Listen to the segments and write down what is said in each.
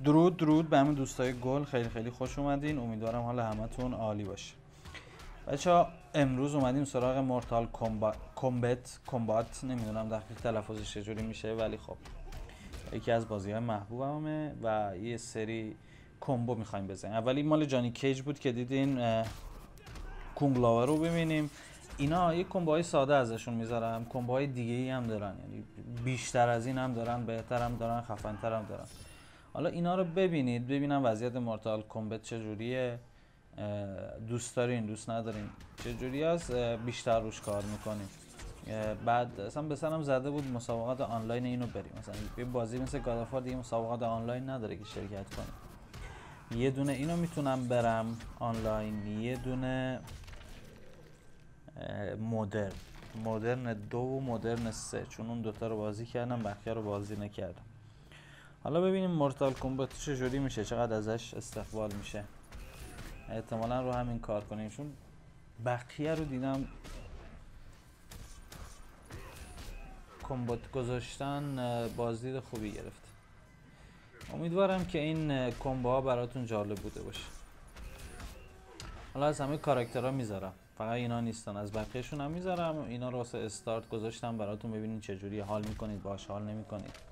درود به همه دوستای گل، خیلی خیلی خوش اومدین. امیدوارم حال همتون عالی باشه. بچه‌ها امروز اومدیم سراغ مورتال کامبات نمیدونم دقیق تلفظش چجوری میشه، ولی خب یکی از بازی‌های محبوبمه و یه سری کمبو می‌خوایم بزنیم. اولی مال جانی کیج بود که دیدین کونگ لاو رو ببینیم. اینا یه کمبوهای ساده ازشون میذارم، کمبوهای دیگه‌ای هم دارن، یعنی بیشتر از این هم دارن، بهتر هم دارن، خفن‌تر هم دارن. حالا اینا رو ببینم وضعیت مورتال کامبت چجوریه، دوست دارین دوست ندارین چجوری است، بیشتر روش کار میکنیم. بعد اصلا به سرم زده بود مسابقات آنلاین اینو بریم، مثلا یه بازی مثل گاد آف وار دیگه مسابقات آنلاین نداره که شرکت کنیم. یه دونه اینو میتونم برم آنلاین، یه دونه مدرن 2 و مدرن 3، چون اون دوتا رو بازی کردم بقیه رو بازی نکردم. حالا ببینیم مورتال کامبات چجوری میشه، چقدر ازش استقبال میشه. احتمالا رو همین کار کنیم، چون بقیه رو دیدم کامبات گذاشتن بازدید خوبی گرفت. امیدوارم که این کامبوها براتون جالب بوده باشه. حالا از همه کاراکترها میذارم، فقط اینا نیستن، از بقیهشون هم میذارم. اینا رو واسه استارت گذاشتم براتون ببینید چجوری حال میکنید باهاش، حال نمیکنید.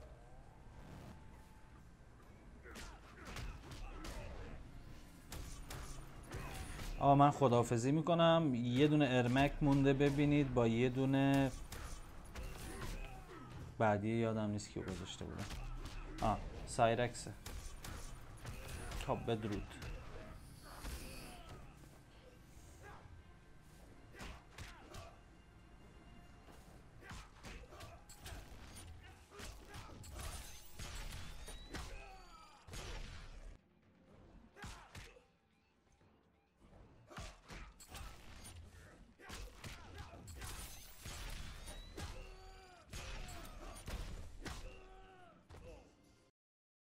آقا من خداحافظی میکنم. یه دونه ارمک مونده ببینید با یه دونه بعدی یادم نیست که گذاشته بودم. سایرکسه. خب بدرود.